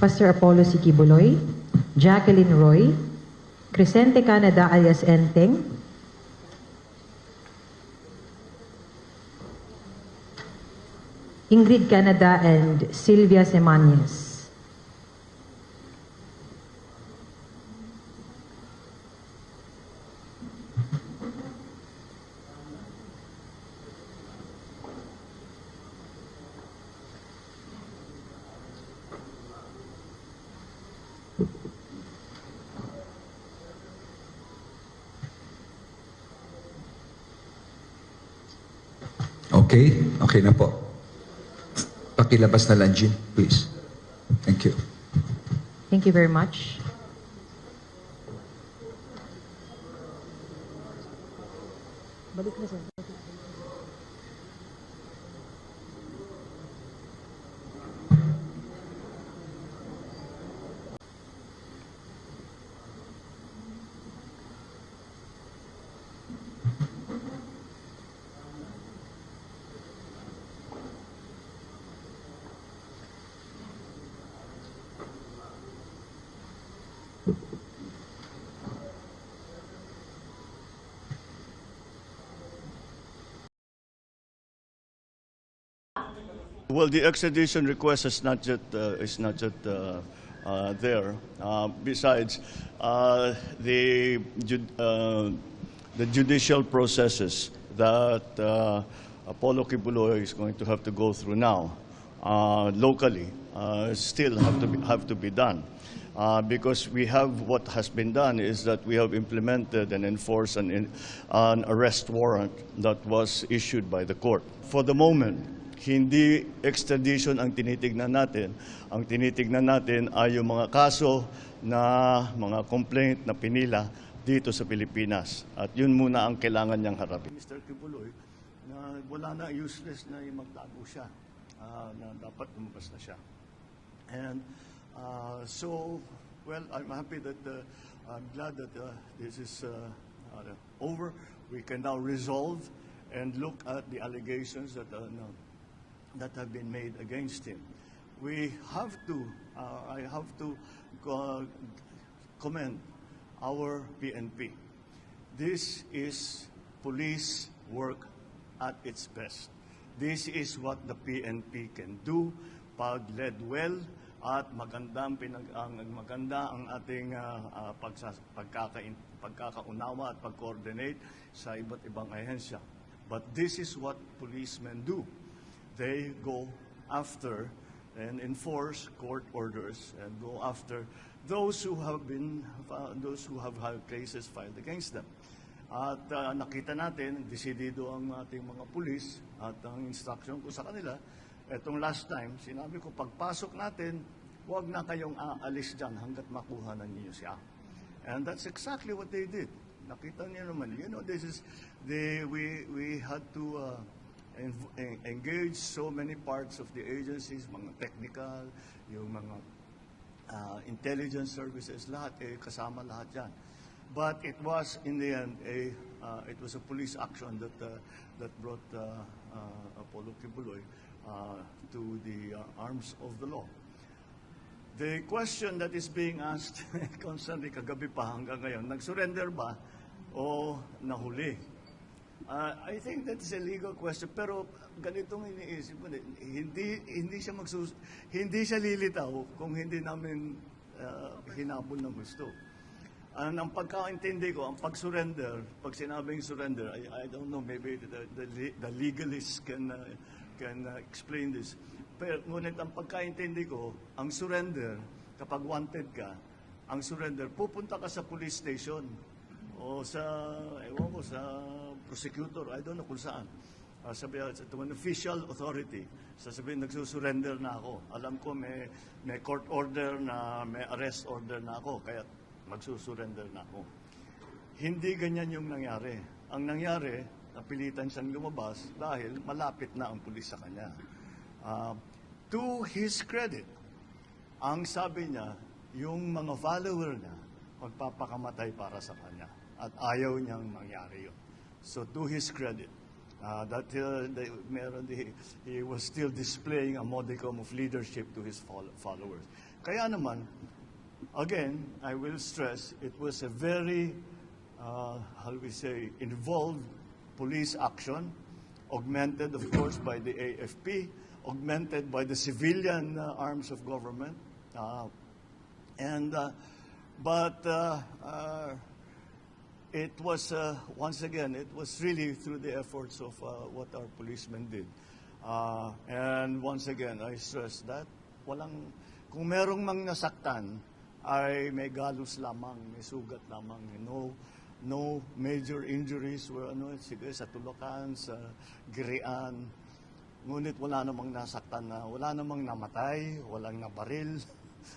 Pastor Apollo C. Kibuloy, Jacqueline Roy, Crescente Canada alias Enteng, Ingrid Canada and Sylvia Semanyes. Okay? Okay na po. Pakilabas na lang, Jean, please. Thank you. Thank you very much. Balik na, sir. Well, the extradition request is not yet there. Besides, the judicial processes that Apollo Kibuloy is going to have to go through now, locally, still have to be done. Because we have, what has been done is that we have implemented and enforced an arrest warrant that was issued by the court. For the moment, hindi extradition ang tinitignan natin. Ang tinitignan natin ay yung mga kaso na mga complaint na pinila dito sa Pilipinas. At yun muna ang kailangan niyang harapin. Mr. Kibuloy, na wala na, useless na magtago siya, na dapat lumabas na siya. And so, well, I'm happy that, I'm glad that this is over. We can now resolve and look at the allegations that have been made against him. We have to, I have to commend our PNP. This is police work at its best. This is what the PNP can do pag led well at maganda ang ating pagkakaunawa at pag-coordinate sa iba't ibang ahensya. But this is what policemen do. They go after and enforce court orders and go after those who have had cases filed against them. At nakita natin, desidido ang ating mga pulis at ang instruction ko sa kanila. Etong last time, sinabi ko, pagpasok natin, huwag na kayong aalis dyan hanggat makuha na niyo siya. And that's exactly what they did. Nakita niyo naman, you know, this is we had to engage so many parts of the agencies, mga technical, yung mga intelligence services, lahat, kasama lahat yan. But it was, in the end, it was a police action that brought Apollo Kibuloy to the arms of the law. The question that is being asked constantly kagabi pa hanggang ngayon, nag-surrender ba o nahuli? I think that's a legal question, pero ganitong iniisip ko, hindi siya lilitaw kung hindi namin hinabol ng gusto. Ang pagkaintindi ko, ang pag-surrender, pag sinabing surrender, I don't know, maybe the legalists can explain this. Pero ngunit ang pagkaintindi ko, ang surrender, kapag wanted ka, ang surrender, pupunta ka sa police station o sa, ewan ko, sa prosecutor, I don't know kung saan. Sabihin, to an official authority, sasabihin, nagsusurrender na ako. Alam ko may court order na, may arrest order na ako, kaya magsusurrender na ako. Hindi ganyan yung nangyari. Ang nangyari, napilitan siyang lumabas dahil malapit na ang pulis sa kanya. To his credit, ang sabi niya, yung mga follower niya, magpapakamatay para sa kanya. At ayaw niyang mangyari yun. So to his credit, he was still displaying a modicum of leadership to his followers. Kaya naman, again, I will stress, it was a very, involved police action, augmented, of course, by the AFP, augmented by the civilian arms of government. It was, once again, it was really through the efforts of what our policemen did. And once again, I stress that kung merong mang nasaktan, ay may galos lamang, may sugat lamang. No major injuries were sige, sa tulakan, sa girian. Ngunit wala namang nasaktan wala namang namatay, walang nabaril.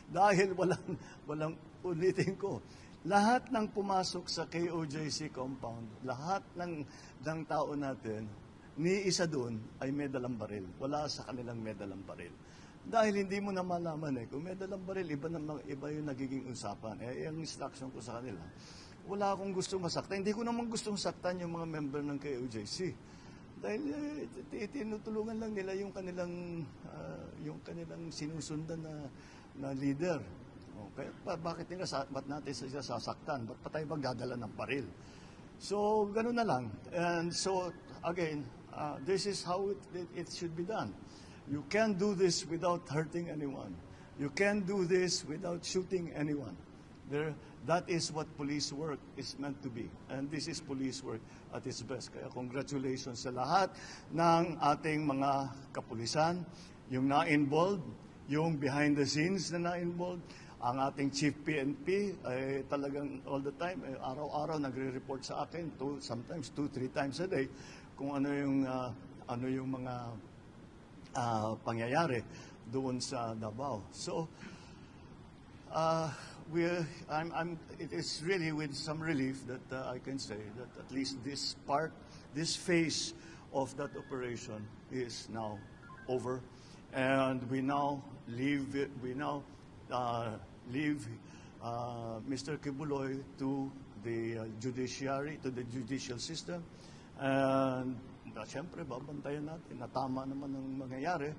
Dahil walang ulitin ko. Lahat ng pumasok sa KOJC compound, lahat ng tao natin, ni isa doon ay may dalang baril. Wala sa kanilang may dalang baril. Dahil hindi mo na malaman kung may dalang baril, iba yung nagiging usapan. Yung instruction ko sa kanila, wala akong gustong masaktan. Hindi ko naman gustong saktan yung mga member ng KOJC. Dahil tinutulungan lang nila yung kanilang sinusundan na leader. Okay? Bakit natin sila sasaktan? Ba't pa tayo magdadala ng baril? So, ganun na lang. And so, again, this is how it should be done. You can't do this without hurting anyone. You can't do this without shooting anyone. That is what police work is meant to be. And this is police work at its best. Kaya congratulations sa lahat ng ating mga kapulisan, yung na-involved, yung behind the scenes na na-involved. Ang ating Chief PNP ay talagang all the time, araw-araw nagre-report sa akin, sometimes 2-3 times a day, kung ano yung mga pangyayari doon sa Davao. So, it is really with some relief that I can say that at least this phase of that operation is now over, and we now leave Mr. Kibuloy to the judiciary, to the judicial system, and siyempre babantayan natin na tama naman ang mangyayari,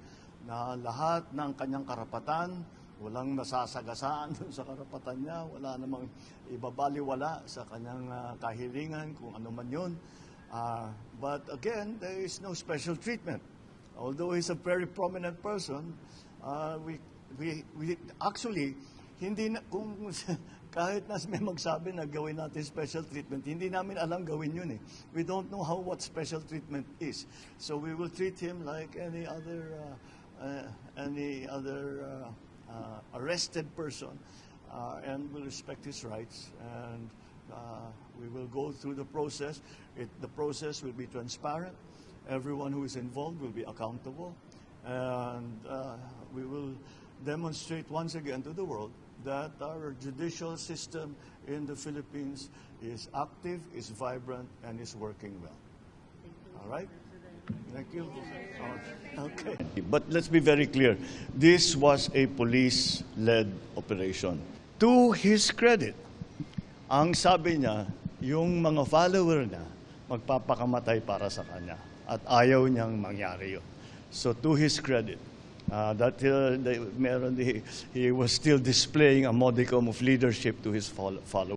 na lahat ng kanyang karapatan, walang masasagasaan sa karapatan niya, wala namang ibabaliwala sa kanyang kahilingan, kung ano man yun. But again, there is no special treatment. Although he's a very prominent person, we actually, hindi na, kahit na may magsabi na gawin natin special treatment, hindi namin alam gawin yun We don't know what special treatment is. So we will treat him like any other arrested person, and will respect his rights, and we will go through the process. The process will be transparent. Everyone who is involved will be accountable, and we will demonstrate once again to the world that our judicial system in the Philippines is active, is vibrant, and is working well. All right? Thank you. Okay. But let's be very clear. This was a police-led operation. To his credit, ang sabi niya, yung mga follower niya, magpapakamatay para sa kanya. At ayaw niyang mangyari yun. So to his credit, he was still displaying a modicum of leadership to his followers.